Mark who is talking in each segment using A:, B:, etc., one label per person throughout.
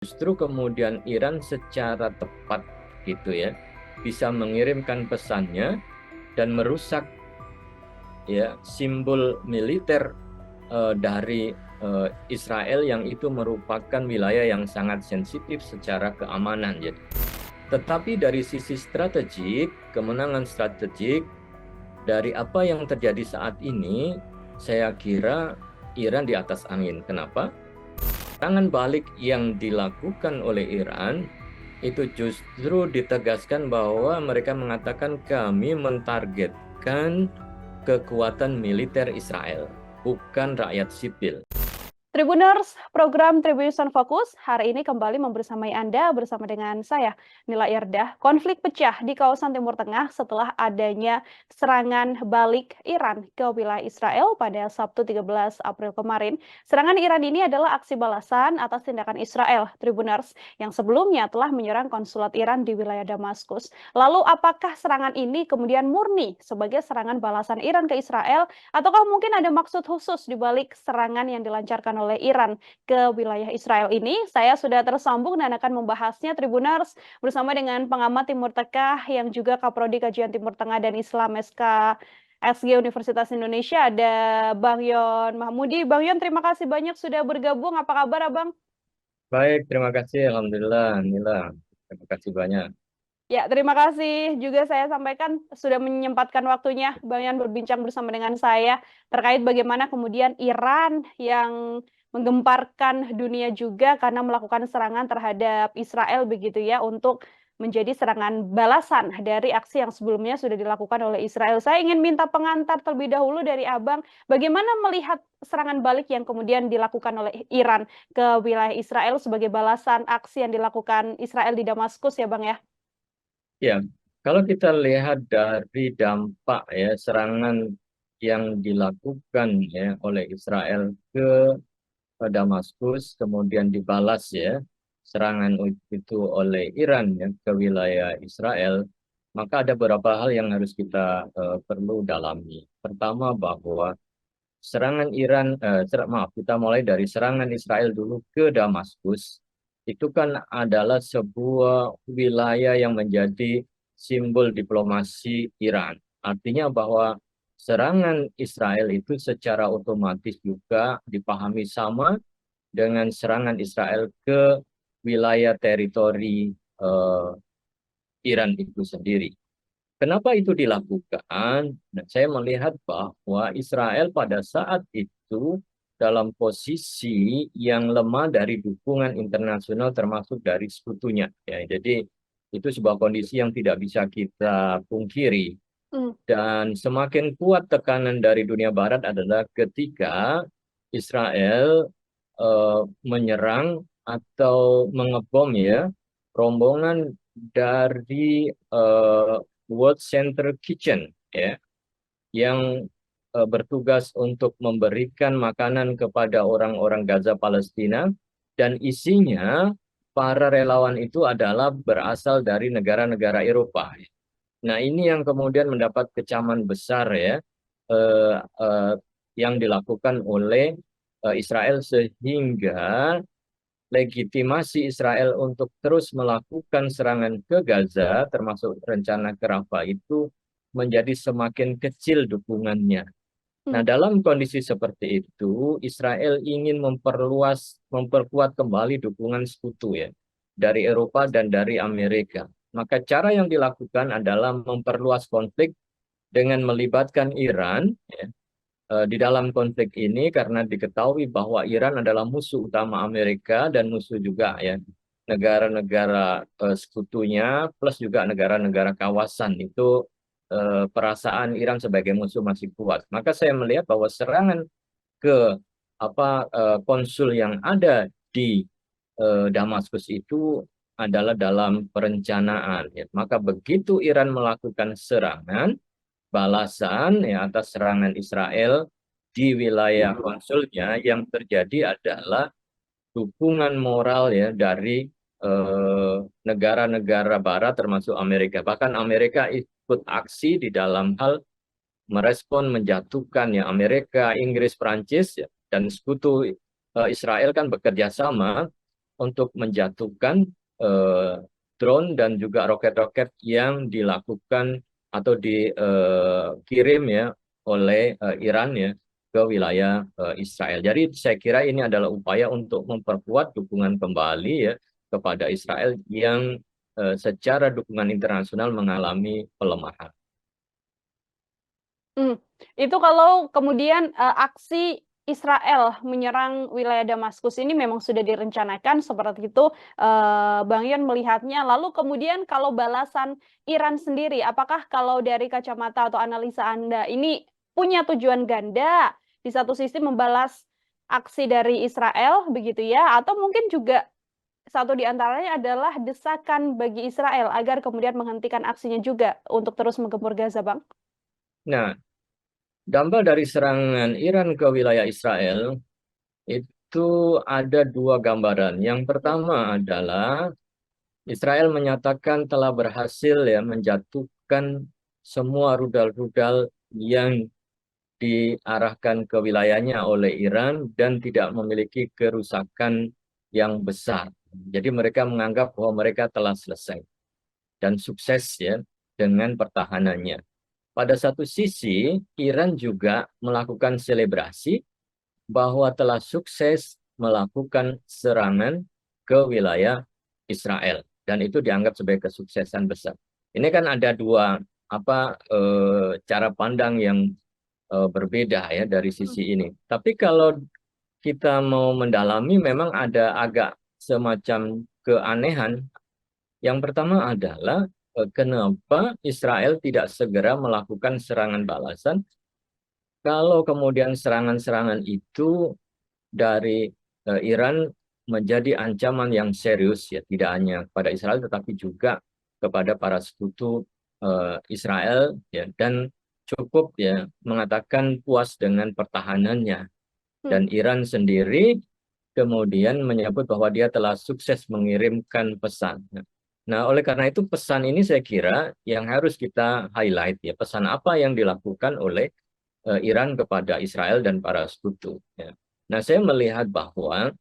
A: Justru kemudian Iran secara tepat gitu ya bisa mengirimkan pesannya dan merusak ya simbol militer dari Israel yang itu merupakan wilayah yang sangat sensitif secara keamanan ya. Tetapi dari sisi strategik, kemenangan strategik dari apa yang terjadi saat ini, saya kira Iran di atas angin. Kenapa? Serangan balik yang dilakukan oleh Iran itu justru ditegaskan bahwa mereka mengatakan kami mentargetkan kekuatan militer Israel, bukan rakyat sipil.
B: Tribuners, program Tribunson Fokus hari ini kembali membersamai Anda bersama dengan saya, Nila Irdah. Konflik pecah di kawasan Timur Tengah setelah adanya serangan balik Iran ke wilayah Israel pada Sabtu 13 April kemarin. Serangan Iran ini adalah aksi balasan atas tindakan Israel, Tribuners, yang sebelumnya telah menyerang konsulat Iran di wilayah Damaskus. Lalu apakah serangan ini kemudian murni sebagai serangan balasan Iran ke Israel, ataukah mungkin ada maksud khusus di balik serangan yang dilancarkan oleh Iran ke wilayah Israel ini? Saya sudah tersambung dan akan membahasnya Tribuners bersama dengan pengamat Timur Tengah yang juga Kaprodi Kajian Timur Tengah dan Islam SG Universitas Indonesia, ada Bang Yon Mahmudi. Bang Yon, terima kasih banyak sudah bergabung. Apa kabar, Abang?
A: Baik, terima kasih. Alhamdulillah, Nila. Terima kasih banyak.
B: Ya, terima kasih juga saya sampaikan sudah menyempatkan waktunya Bang Yan berbincang bersama dengan saya terkait bagaimana kemudian Iran yang menggemparkan dunia juga karena melakukan serangan terhadap Israel begitu ya, untuk menjadi serangan balasan dari aksi yang sebelumnya sudah dilakukan oleh Israel. Saya ingin minta pengantar terlebih dahulu dari Abang, bagaimana melihat serangan balik yang kemudian dilakukan oleh Iran ke wilayah Israel sebagai balasan aksi yang dilakukan Israel di Damaskus ya Bang ya?
A: Ya, kalau kita lihat dari dampak ya serangan yang dilakukan ya oleh Israel ke Damaskus, kemudian dibalas ya serangan itu oleh Iran ya ke wilayah Israel, maka ada beberapa hal yang harus kita perlu dalami. Pertama bahwa serangan Iran, maaf, kita mulai dari serangan Israel dulu ke Damaskus. Itu kan adalah sebuah wilayah yang menjadi simbol diplomasi Iran. Artinya bahwa serangan Israel itu secara otomatis juga dipahami sama dengan serangan Israel ke wilayah teritori Iran itu sendiri. Kenapa itu dilakukan? Nah, saya melihat bahwa Israel pada saat itu dalam posisi yang lemah dari dukungan internasional termasuk dari sekutunya. Ya, jadi itu sebuah kondisi yang tidak bisa kita pungkiri.
B: Hmm.
A: Dan semakin kuat tekanan dari dunia Barat adalah ketika Israel menyerang atau mengebom ya rombongan dari World Center Kitchen ya yang bertugas untuk memberikan makanan kepada orang-orang Gaza Palestina, dan isinya para relawan itu adalah berasal dari negara-negara Eropa. Nah, ini yang kemudian mendapat kecaman besar ya eh, eh, yang dilakukan oleh Israel, sehingga legitimasi Israel untuk terus melakukan serangan ke Gaza, termasuk rencana ke Rafah itu menjadi semakin kecil dukungannya. Nah,
B: Hmm.
A: dalam kondisi seperti itu, Israel ingin memperkuat kembali dukungan sekutu ya dari Eropa dan dari Amerika. Maka cara yang dilakukan adalah memperluas konflik dengan melibatkan Iran ya, di dalam konflik ini, karena diketahui bahwa Iran adalah musuh utama Amerika dan musuh juga ya negara-negara sekutunya plus juga negara-negara kawasan itu, perasaan Iran sebagai musuh masih kuat. Maka saya melihat bahwa serangan ke konsul yang ada di Damaskus itu adalah dalam perencanaan ya. Maka begitu Iran melakukan serangan balasan ya atas serangan Israel di wilayah konsulnya, yang terjadi adalah dukungan moral ya dari negara-negara Barat termasuk Amerika. Bahkan Amerika ikut aksi di dalam hal merespon menjatuhkan ya Amerika, Inggris, Prancis ya, dan sekutu Israel kan bekerja sama untuk menjatuhkan drone dan juga roket-roket yang dilakukan atau dikirim ya oleh Iran ya ke wilayah Israel. Jadi saya kira ini adalah upaya untuk memperkuat dukungan kembali ya kepada Israel yang secara dukungan internasional mengalami pelemahan.
B: Itu kalau kemudian, aksi Israel menyerang wilayah Damaskus ini memang sudah direncanakan seperti itu, Bang Yon melihatnya. Lalu kemudian kalau balasan Iran sendiri, apakah kalau dari kacamata atau analisa Anda ini punya tujuan ganda? Di satu sisi membalas aksi dari Israel begitu ya, atau mungkin juga satu di antaranya adalah desakan bagi Israel agar kemudian menghentikan aksinya juga untuk terus menggempur Gaza, Bang?
A: Nah, dampak dari serangan Iran ke wilayah Israel itu ada dua gambaran. Yang pertama adalah Israel menyatakan telah berhasil ya menjatuhkan semua rudal-rudal yang diarahkan ke wilayahnya oleh Iran dan tidak memiliki kerusakan yang besar. Jadi mereka menganggap bahwa mereka telah selesai dan sukses ya dengan pertahanannya. Pada satu sisi, Iran juga melakukan selebrasi bahwa telah sukses melakukan serangan ke wilayah Israel dan itu dianggap sebagai kesuksesan besar. Ini kan ada dua cara pandang yang berbeda ya dari sisi ini. Tapi kalau kita mau mendalami memang ada agak semacam keanehan. Yang pertama adalah kenapa Israel tidak segera melakukan serangan balasan kalau kemudian serangan-serangan itu dari Iran menjadi ancaman yang serius ya tidak hanya kepada Israel tetapi juga kepada para sekutu Israel ya dan cukup ya mengatakan puas dengan pertahanannya dan Iran sendiri kemudian menyebut bahwa dia telah sukses mengirimkan pesan. Nah, oleh karena itu pesan ini saya kira yang harus kita highlight ya pesan apa yang dilakukan oleh Iran kepada Israel dan para sekutu. Ya. Nah, saya melihat bahwa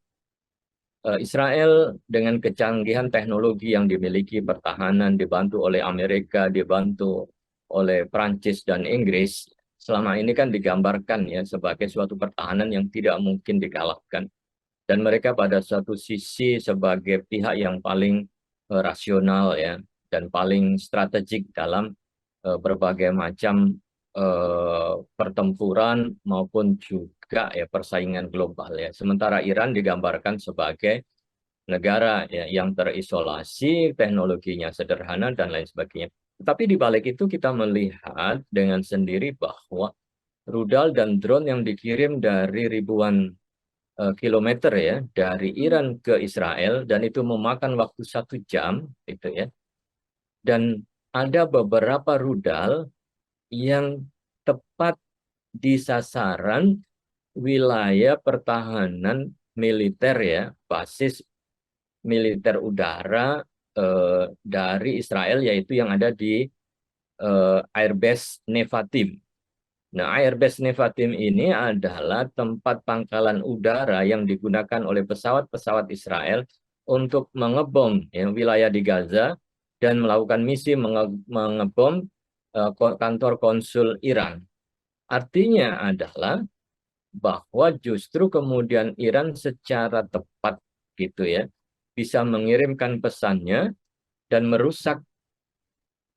A: Israel dengan kecanggihan teknologi yang dimiliki pertahanan dibantu oleh Amerika, dibantu oleh Prancis dan Inggris, selama ini kan digambarkan ya sebagai suatu pertahanan yang tidak mungkin dikalahkan. Dan mereka pada suatu sisi sebagai pihak yang paling rasional ya dan paling strategik dalam berbagai macam pertempuran maupun juga ya persaingan global ya. Sementara Iran digambarkan sebagai negara ya, yang terisolasi, teknologinya sederhana dan lain sebagainya. Tetapi di balik itu kita melihat dengan sendiri bahwa rudal dan drone yang dikirim dari ribuan kilometer ya dari Iran ke Israel dan itu memakan waktu 1 jam gitu ya. Dan ada beberapa rudal yang tepat di sasaran wilayah pertahanan militer ya, basis militer udara dari Israel yaitu yang ada di Airbase Nevatim. Nah, Airbase Nevatim ini adalah tempat pangkalan udara yang digunakan oleh pesawat-pesawat Israel untuk mengebom ya, wilayah di Gaza dan melakukan misi mengebom kantor konsul Iran. Artinya adalah bahwa justru kemudian Iran secara tepat gitu ya bisa mengirimkan pesannya dan merusak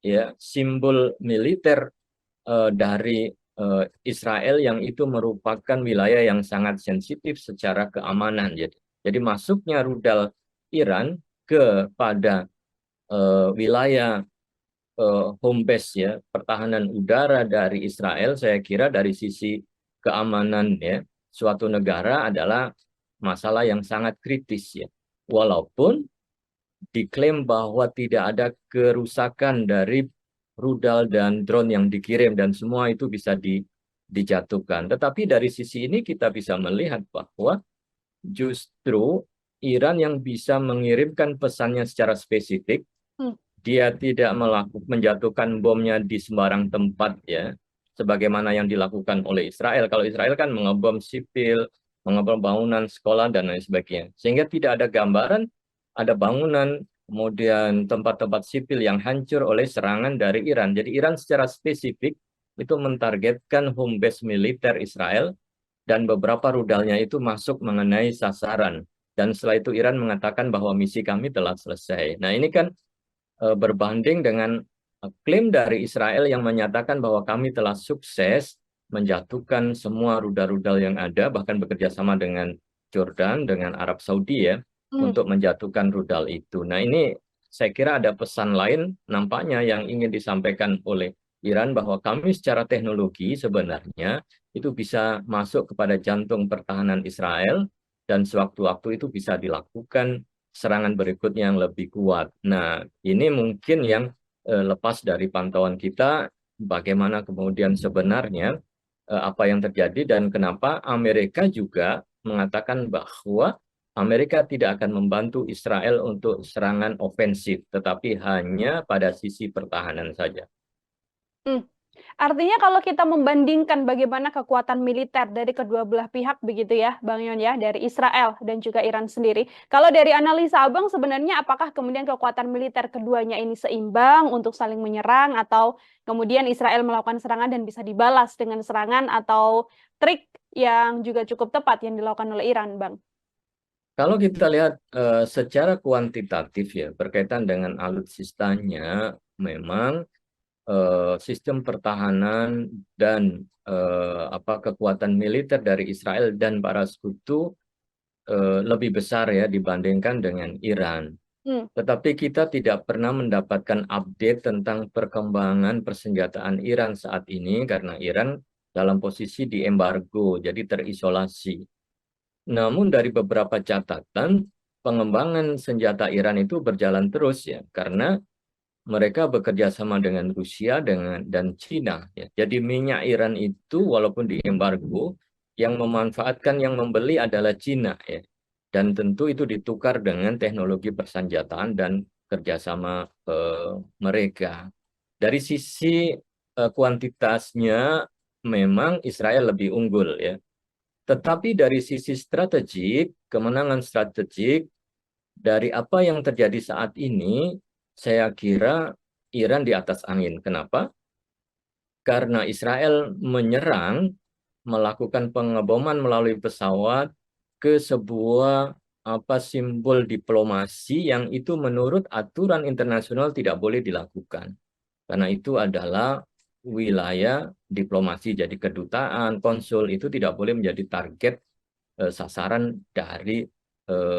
A: ya simbol militer dari Israel yang itu merupakan wilayah yang sangat sensitif secara keamanan. Jadi masuknya rudal Iran kepada wilayah home base ya pertahanan udara dari Israel, saya kira dari sisi keamanan ya suatu negara adalah masalah yang sangat kritis ya. Walaupun diklaim bahwa tidak ada kerusakan dari rudal dan drone yang dikirim dan semua itu bisa dijatuhkan. Tetapi dari sisi ini kita bisa melihat bahwa justru Iran yang bisa mengirimkan pesannya secara spesifik, dia tidak menjatuhkan bomnya di sembarang tempat ya, sebagaimana yang dilakukan oleh Israel. Kalau Israel kan mengebom sipil, bangunan sekolah dan lain sebagainya. Sehingga tidak ada gambaran ada bangunan, kemudian tempat-tempat sipil yang hancur oleh serangan dari Iran. Jadi Iran secara spesifik itu mentargetkan home base militer Israel dan beberapa rudalnya itu masuk mengenai sasaran. Dan setelah itu Iran mengatakan bahwa misi kami telah selesai. Nah ini kan berbanding dengan klaim dari Israel yang menyatakan bahwa kami telah sukses menjatuhkan semua rudal-rudal yang ada, bahkan bekerja sama dengan Jordan, dengan Arab Saudi ya,
B: Hmm.
A: untuk menjatuhkan rudal itu. Nah ini saya kira ada pesan lain nampaknya yang ingin disampaikan oleh Iran bahwa kami secara teknologi sebenarnya itu bisa masuk kepada jantung pertahanan Israel dan sewaktu-waktu itu bisa dilakukan serangan berikutnya yang lebih kuat. Nah, ini mungkin yang lepas dari pantauan kita, bagaimana kemudian sebenarnya apa yang terjadi dan kenapa Amerika juga mengatakan bahwa Amerika tidak akan membantu Israel untuk serangan ofensif, tetapi hanya pada sisi pertahanan saja.
B: Hmm. Artinya kalau kita membandingkan bagaimana kekuatan militer dari kedua belah pihak begitu ya, Bang Yon ya, dari Israel dan juga Iran sendiri. Kalau dari analisa Abang sebenarnya apakah kemudian kekuatan militer keduanya ini seimbang untuk saling menyerang atau kemudian Israel melakukan serangan dan bisa dibalas dengan serangan atau trik yang juga cukup tepat yang dilakukan oleh Iran, Bang?
A: Kalau kita lihat secara kuantitatif ya, berkaitan dengan alutsistanya, memang sistem pertahanan dan kekuatan militer dari Israel dan para sekutu lebih besar ya dibandingkan dengan Iran.
B: Hmm.
A: Tetapi kita tidak pernah mendapatkan update tentang perkembangan persenjataan Iran saat ini karena Iran dalam posisi di embargo, jadi terisolasi. Namun dari beberapa catatan, pengembangan senjata Iran itu berjalan terus ya, karena mereka bekerja sama dengan Rusia dan Cina ya. Jadi minyak Iran itu walaupun diembargo, yang memanfaatkan yang membeli adalah Cina ya. Dan tentu itu ditukar dengan teknologi persenjataan dan kerjasama mereka. Dari sisi kuantitasnya memang Israel lebih unggul ya. Tetapi dari sisi strategik, kemenangan strategik dari apa yang terjadi saat ini, saya kira Iran di atas angin. Kenapa? Karena Israel menyerang, melakukan pengeboman melalui pesawat ke sebuah simbol diplomasi yang itu menurut aturan internasional tidak boleh dilakukan. Karena itu adalah wilayah diplomasi, jadi kedutaan, konsul itu tidak boleh menjadi target sasaran dari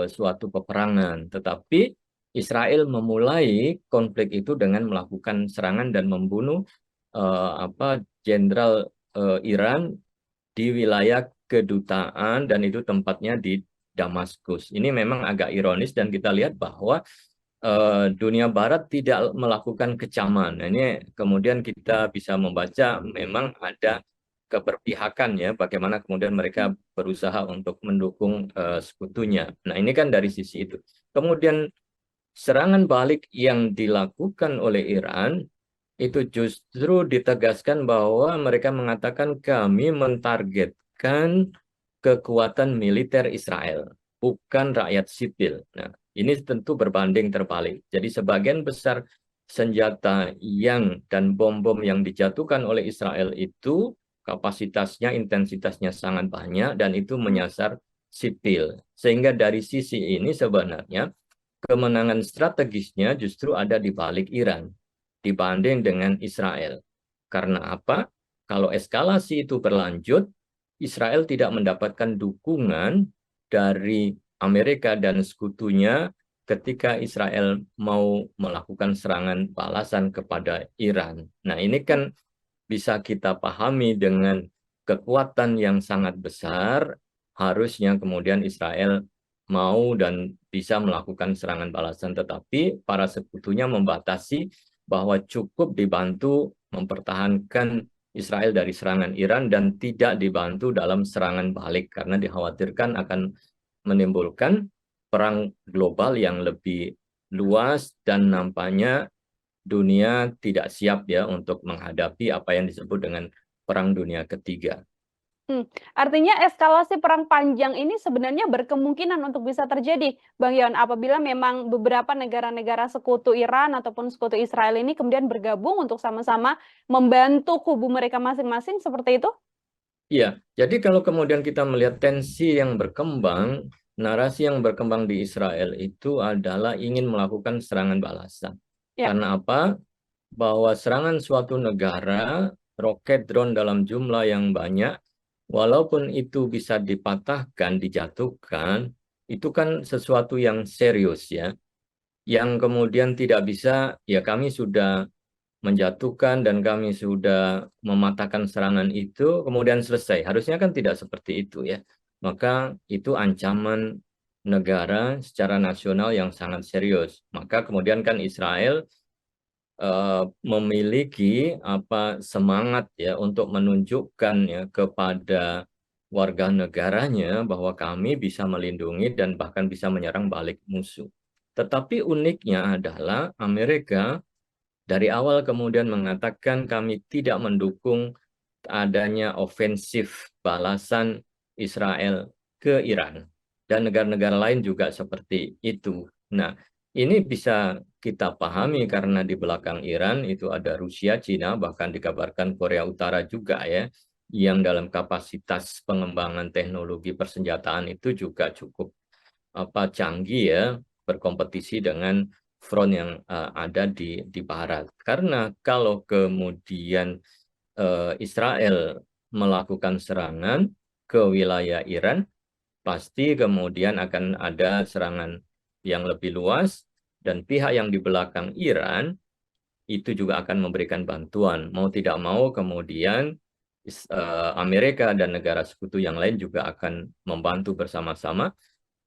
A: suatu peperangan. Tetapi Israel memulai konflik itu dengan melakukan serangan dan membunuh jenderal Iran di wilayah kedutaan dan itu tempatnya di Damaskus. Ini memang agak ironis dan kita lihat bahwa dunia Barat tidak melakukan kecaman. Nah, ini kemudian kita bisa membaca memang ada keberpihakan ya, bagaimana kemudian mereka berusaha untuk mendukung sekutunya. Nah ini kan dari sisi itu. Kemudian serangan balik yang dilakukan oleh Iran itu justru ditegaskan bahwa mereka mengatakan kami mentargetkan kekuatan militer Israel, bukan rakyat sipil. Nah, ini tentu berbanding terbalik. Jadi sebagian besar senjata dan bom-bom yang dijatuhkan oleh Israel itu kapasitasnya, intensitasnya sangat banyak dan itu menyasar sipil. Sehingga dari sisi ini sebenarnya kemenangan strategisnya justru ada di balik Iran dibanding dengan Israel. Karena apa? Kalau eskalasi itu berlanjut, Israel tidak mendapatkan dukungan dari Amerika dan sekutunya ketika Israel mau melakukan serangan balasan kepada Iran. Nah, ini kan bisa kita pahami dengan kekuatan yang sangat besar, harusnya kemudian Israel mau dan bisa melakukan serangan balasan, tetapi para sekutunya membatasi bahwa cukup dibantu mempertahankan Israel dari serangan Iran dan tidak dibantu dalam serangan balik karena dikhawatirkan akan menimbulkan perang global yang lebih luas dan nampaknya dunia tidak siap ya untuk menghadapi apa yang disebut dengan Perang Dunia Ketiga.
B: Artinya eskalasi perang panjang ini sebenarnya berkemungkinan untuk bisa terjadi, Bang Yon, apabila memang beberapa negara-negara sekutu Iran ataupun sekutu Israel ini kemudian bergabung untuk sama-sama membantu kubu mereka masing-masing, seperti itu?
A: Iya, jadi kalau kemudian kita melihat tensi yang berkembang, narasi yang berkembang di Israel itu adalah ingin melakukan serangan balasan.
B: Ya.
A: Karena apa? Bahwa serangan suatu negara, roket drone dalam jumlah yang banyak, walaupun itu bisa dipatahkan, dijatuhkan, itu kan sesuatu yang serius ya, yang kemudian tidak bisa, ya kami sudah menjatuhkan dan kami sudah mematahkan serangan itu, kemudian selesai. Harusnya kan tidak seperti itu ya. Maka itu ancaman negara secara nasional yang sangat serius. Maka kemudian kan Israel memiliki semangat ya untuk menunjukkan ya kepada warga negaranya bahwa kami bisa melindungi dan bahkan bisa menyerang balik musuh. Tetapi uniknya adalah Amerika dari awal kemudian mengatakan kami tidak mendukung adanya ofensif balasan Israel ke Iran. Dan negara-negara lain juga seperti itu. Nah, ini bisa kita pahami karena di belakang Iran itu ada Rusia, Cina, bahkan dikabarkan Korea Utara juga ya, yang dalam kapasitas pengembangan teknologi persenjataan itu juga cukup canggih ya, berkompetisi dengan front yang ada di barat. Karena kalau kemudian Israel melakukan serangan ke wilayah Iran, pasti kemudian akan ada serangan yang lebih luas dan pihak yang di belakang Iran itu juga akan memberikan bantuan. Mau tidak mau kemudian Amerika dan negara sekutu yang lain juga akan membantu bersama-sama.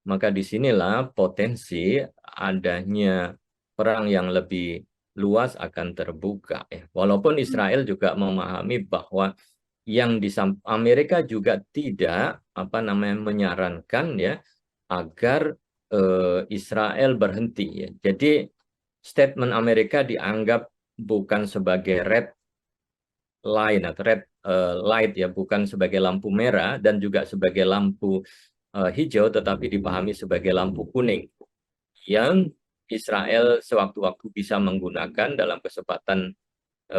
A: Maka disinilah potensi adanya perang yang lebih luas akan terbuka. Walaupun
B: Mmm,
A: Israel juga memahami bahwa yang di Amerika juga tidak menyarankan ya agar Israel berhenti ya. Jadi statement Amerika dianggap bukan sebagai red line atau red light ya, bukan sebagai lampu merah dan juga sebagai lampu hijau, tetapi dipahami sebagai lampu kuning yang Israel sewaktu-waktu bisa menggunakan dalam kesempatan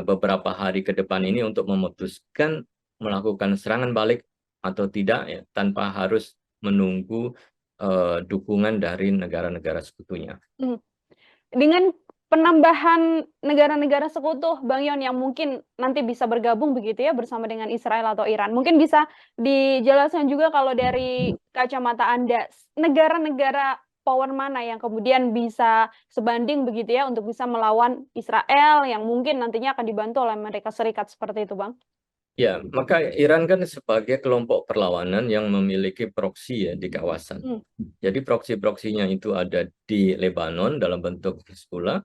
A: beberapa hari ke depan ini untuk memutuskan melakukan serangan balik atau tidak ya, tanpa harus menunggu dukungan dari negara-negara sekutunya.
B: mhm. Dengan penambahan negara-negara sekutu, Bang Yon, yang mungkin nanti bisa bergabung begitu ya bersama dengan Israel atau Iran. Mungkin bisa dijelaskan juga kalau dari kacamata Anda, negara-negara power mana yang kemudian bisa sebanding begitu ya untuk bisa melawan Israel yang mungkin nantinya akan dibantu oleh Amerika Serikat seperti itu, Bang?
A: Ya, maka Iran kan sebagai kelompok perlawanan yang memiliki proksi ya di kawasan.
B: Mmm,
A: Jadi proksi-proksinya itu ada di Lebanon dalam bentuk Hezbollah,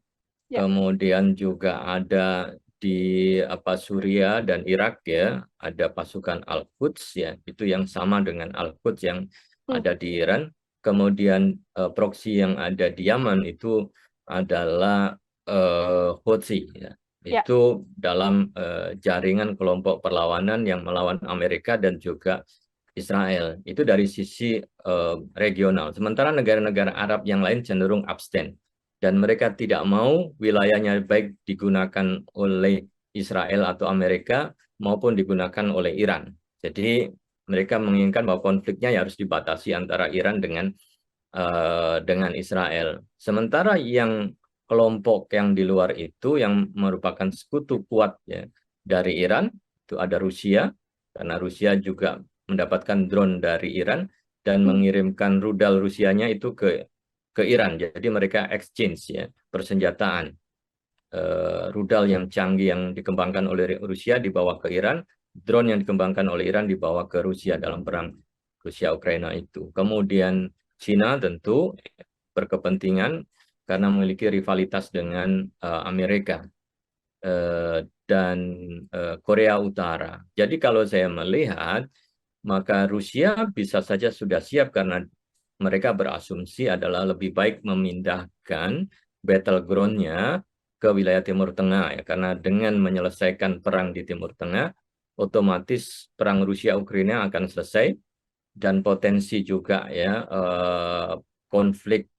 B: ya,
A: kemudian juga ada di Suriah dan Irak ya, ada pasukan Al-Quds ya, itu yang sama dengan Al-Quds yang
B: mmm,
A: ada di Iran. Kemudian proksi yang ada di Yaman itu adalah Houthi ya.
B: ya,
A: Itu dalam jaringan kelompok perlawanan yang melawan Amerika dan juga Israel. Itu dari sisi regional. Sementara negara-negara Arab yang lain cenderung abstain dan mereka tidak mau wilayahnya baik digunakan oleh Israel atau Amerika maupun digunakan oleh Iran. Jadi mereka menginginkan bahwa konfliknya ya harus dibatasi antara Iran dengan Israel. Sementara yang kelompok yang di luar itu yang merupakan sekutu kuat ya dari Iran itu ada Rusia, karena Rusia juga mendapatkan drone dari Iran dan
B: mmm,
A: mengirimkan rudal Rusianya itu ke Iran. Jadi mereka exchange ya persenjataan. Rudal yang canggih yang dikembangkan oleh Rusia dibawa ke Iran, drone yang dikembangkan oleh Iran dibawa ke Rusia dalam perang Rusia Ukraina itu. Kemudian Cina tentu berkepentingan karena memiliki rivalitas dengan Amerika dan Korea Utara. Jadi kalau saya melihat, maka Rusia bisa saja sudah siap karena mereka berasumsi adalah lebih baik memindahkan battleground-nya ke wilayah Timur Tengah ya, karena dengan menyelesaikan perang di Timur Tengah otomatis perang Rusia-Ukraina akan selesai dan potensi juga ya konflik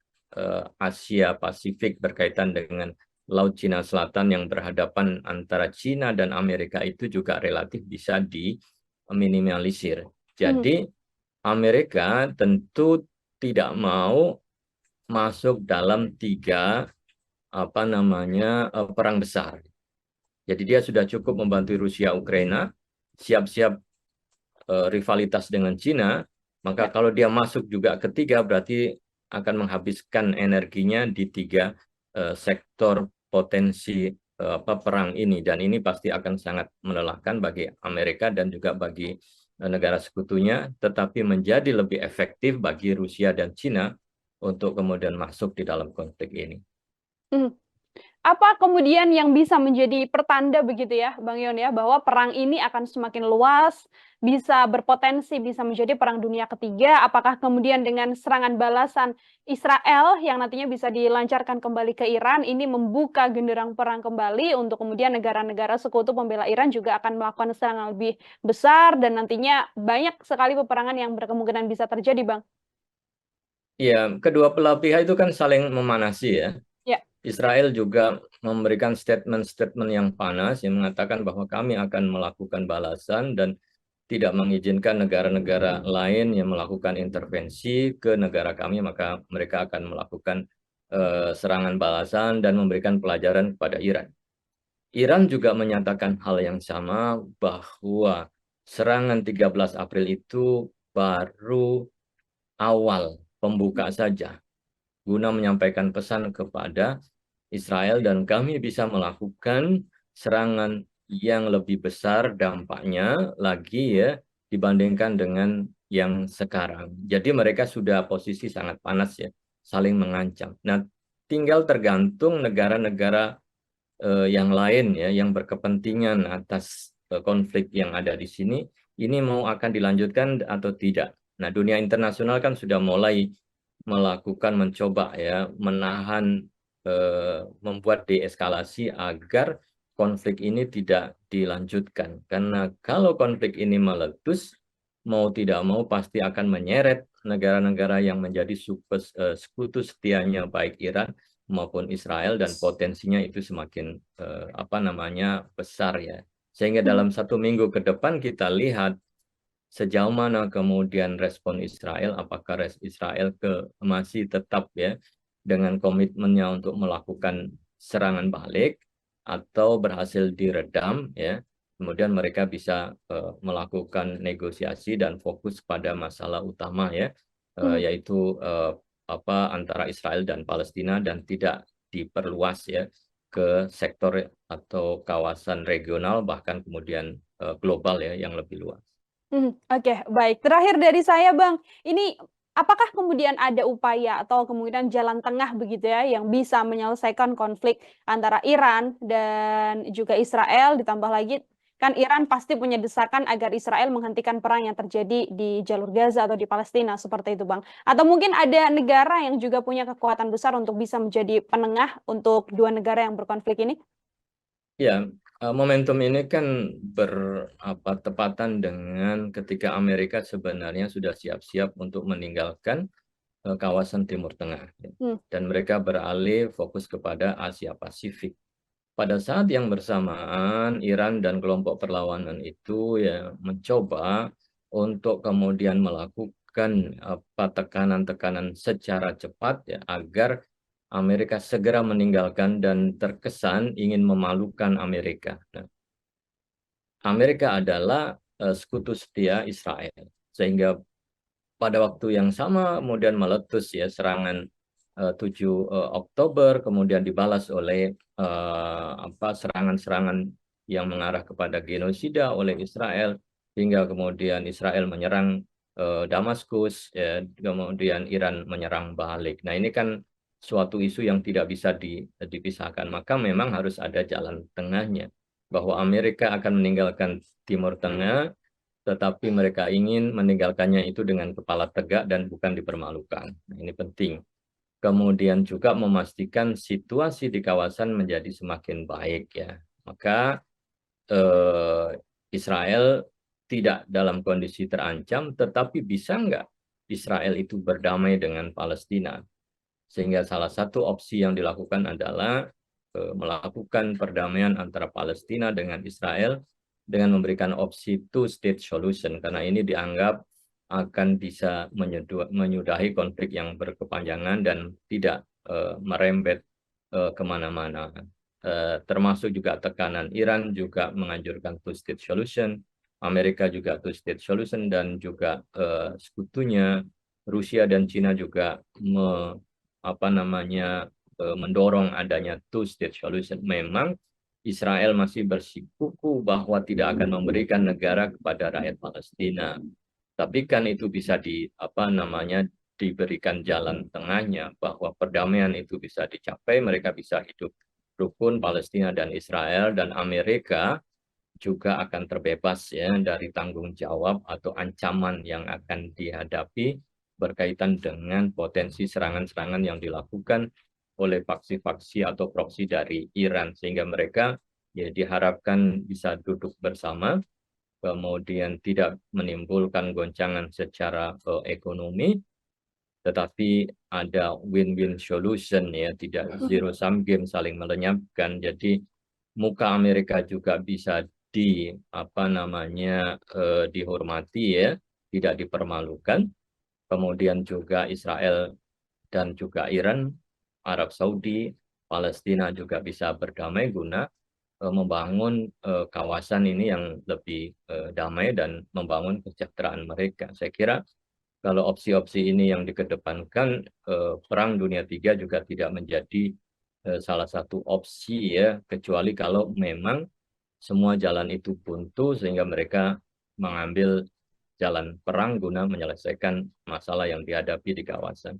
A: Asia Pasifik berkaitan dengan Laut Cina Selatan yang berhadapan antara Cina dan Amerika itu juga relatif bisa diminimalisir. Jadi Amerika tentu tidak mau masuk dalam tiga perang besar. Jadi dia sudah cukup membantu Rusia Ukraina, siap-siap rivalitas dengan Cina, maka kalau dia masuk juga ketiga berarti akan menghabiskan energinya di tiga sektor potensi perang ini, dan ini pasti akan sangat melelahkan bagi Amerika dan juga bagi negara sekutunya, tetapi menjadi lebih efektif bagi Rusia dan Cina untuk kemudian masuk di dalam konflik ini.
B: Apa kemudian yang bisa menjadi pertanda begitu ya, Bang Yon ya, bahwa perang ini akan semakin luas, bisa berpotensi bisa menjadi perang dunia ketiga? Apakah kemudian dengan serangan balasan Israel yang nantinya bisa dilancarkan kembali ke Iran, ini membuka genderang perang kembali untuk kemudian negara-negara sekutu pembela Iran juga akan melakukan serangan lebih besar dan nantinya banyak sekali peperangan yang berkemungkinan bisa terjadi, Bang?
A: Ya, kedua belah pihak itu kan saling memanasi ya.
B: Ya.
A: Israel juga memberikan statement-statement yang panas yang mengatakan bahwa kami akan melakukan balasan dan tidak mengizinkan negara-negara lain yang melakukan intervensi ke negara kami, maka mereka akan melakukan serangan balasan dan memberikan pelajaran kepada Iran. Iran juga menyatakan hal yang sama bahwa serangan 13 April itu baru awal pembuka saja, guna menyampaikan pesan kepada Israel dan kami bisa melakukan serangan yang lebih besar dampaknya lagi ya dibandingkan dengan yang sekarang. Jadi mereka sudah posisi sangat panas ya, saling mengancam. Nah, tinggal tergantung negara-negara yang lain ya yang berkepentingan atas konflik yang ada di sini, ini mau akan dilanjutkan atau tidak. Nah, dunia internasional kan sudah mulai melakukan mencoba ya menahan membuat deeskalasi agar konflik ini tidak dilanjutkan. Karena kalau konflik ini meletus, mau tidak mau pasti akan menyeret negara-negara yang menjadi sekutu setianya baik Iran maupun Israel, dan potensinya itu semakin besar ya. Sehingga dalam 1 minggu ke depan kita lihat sejauh mana kemudian respon Israel, apakah Israel masih tetap ya dengan komitmennya untuk melakukan serangan balik atau berhasil diredam ya. Kemudian mereka bisa melakukan negosiasi dan fokus pada masalah utama ya, yaitu antara Israel dan Palestina, dan tidak diperluas ya ke sektor atau kawasan regional bahkan kemudian global ya yang lebih luas.
B: Oke, baik. Terakhir dari saya, Bang, ini apakah kemudian ada upaya atau kemungkinan jalan tengah begitu ya, yang bisa menyelesaikan konflik antara Iran dan juga Israel, ditambah lagi kan Iran pasti punya desakan agar Israel menghentikan perang yang terjadi di jalur Gaza atau di Palestina, seperti itu, Bang. Atau mungkin ada negara yang juga punya kekuatan besar untuk bisa menjadi penengah untuk dua negara yang berkonflik ini?
A: Ya, momentum ini kan bertepatan dengan ketika Amerika sebenarnya sudah siap-siap untuk meninggalkan kawasan Timur Tengah, ya. Dan mereka beralih fokus kepada Asia Pasifik. Pada saat yang bersamaan, Iran dan kelompok perlawanan itu ya mencoba untuk kemudian melakukan tekanan-tekanan secara cepat ya agar Amerika segera meninggalkan dan terkesan ingin memalukan Amerika. Nah, Amerika adalah sekutu setia Israel, sehingga pada waktu yang sama kemudian meletus ya serangan 7 Oktober, kemudian dibalas oleh serangan-serangan yang mengarah kepada genosida oleh Israel, hingga kemudian Israel menyerang Damaskus, ya, kemudian Iran menyerang balik. Nah, ini kan suatu isu yang tidak bisa dipisahkan, maka memang harus ada jalan tengahnya, bahwa Amerika akan meninggalkan Timur Tengah, tetapi mereka ingin meninggalkannya itu dengan kepala tegak dan bukan dipermalukan. Nah, ini penting. Kemudian juga memastikan situasi di kawasan menjadi semakin baik ya. Maka Israel tidak dalam kondisi terancam, tetapi bisa nggak Israel itu berdamai dengan Palestina? Sehingga salah satu opsi yang dilakukan adalah melakukan perdamaian antara Palestina dengan Israel dengan memberikan opsi two-state solution, karena ini dianggap akan bisa menyudahi konflik yang berkepanjangan dan tidak merembet kemana-mana. Termasuk juga tekanan Iran juga menganjurkan two-state solution, Amerika juga two-state solution, dan juga sekutunya Rusia dan Cina juga mendorong adanya two-state solution. Memang Israel masih bersikukuh bahwa tidak akan memberikan negara kepada rakyat Palestina. Tapi kan itu bisa diberikan jalan tengahnya, bahwa perdamaian itu bisa dicapai, mereka bisa hidup rukun Palestina dan Israel, dan Amerika juga akan terbebas ya dari tanggung jawab atau ancaman yang akan dihadapi berkaitan dengan potensi serangan-serangan yang dilakukan oleh faksi-faksi atau proksi dari Iran, sehingga mereka ya diharapkan bisa duduk bersama, kemudian tidak menimbulkan goncangan secara ekonomi, tetapi ada win-win solution ya, tidak zero sum game saling melenyapkan. Jadi muka Amerika juga bisa dihormati ya, tidak dipermalukan. Kemudian juga Israel dan juga Iran, Arab Saudi, Palestina juga bisa berdamai guna membangun kawasan ini yang lebih damai dan membangun kesejahteraan mereka. Saya kira kalau opsi-opsi ini yang dikedepankan, Perang Dunia III juga tidak menjadi salah satu opsi ya, kecuali kalau memang semua jalan itu buntu sehingga mereka mengambil jalan perang guna menyelesaikan masalah yang dihadapi di kawasan.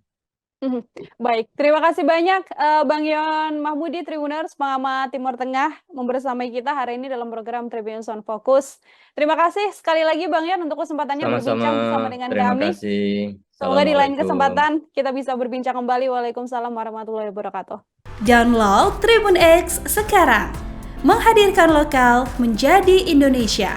B: Baik, terima kasih banyak Bang Yon Mahmudi, Tribuners, pengamat Timur Tengah, membersamai kita hari ini dalam program Tribun Sound Focus. Terima kasih sekali lagi Bang Yon untuk kesempatannya berbincang bersama dengan
A: terima
B: kami.
A: Kasih.
B: Semoga di lain kesempatan kita bisa berbincang kembali. Waalaikumsalam warahmatullahi wabarakatuh.
C: Download Tribun X sekarang, menghadirkan lokal menjadi Indonesia.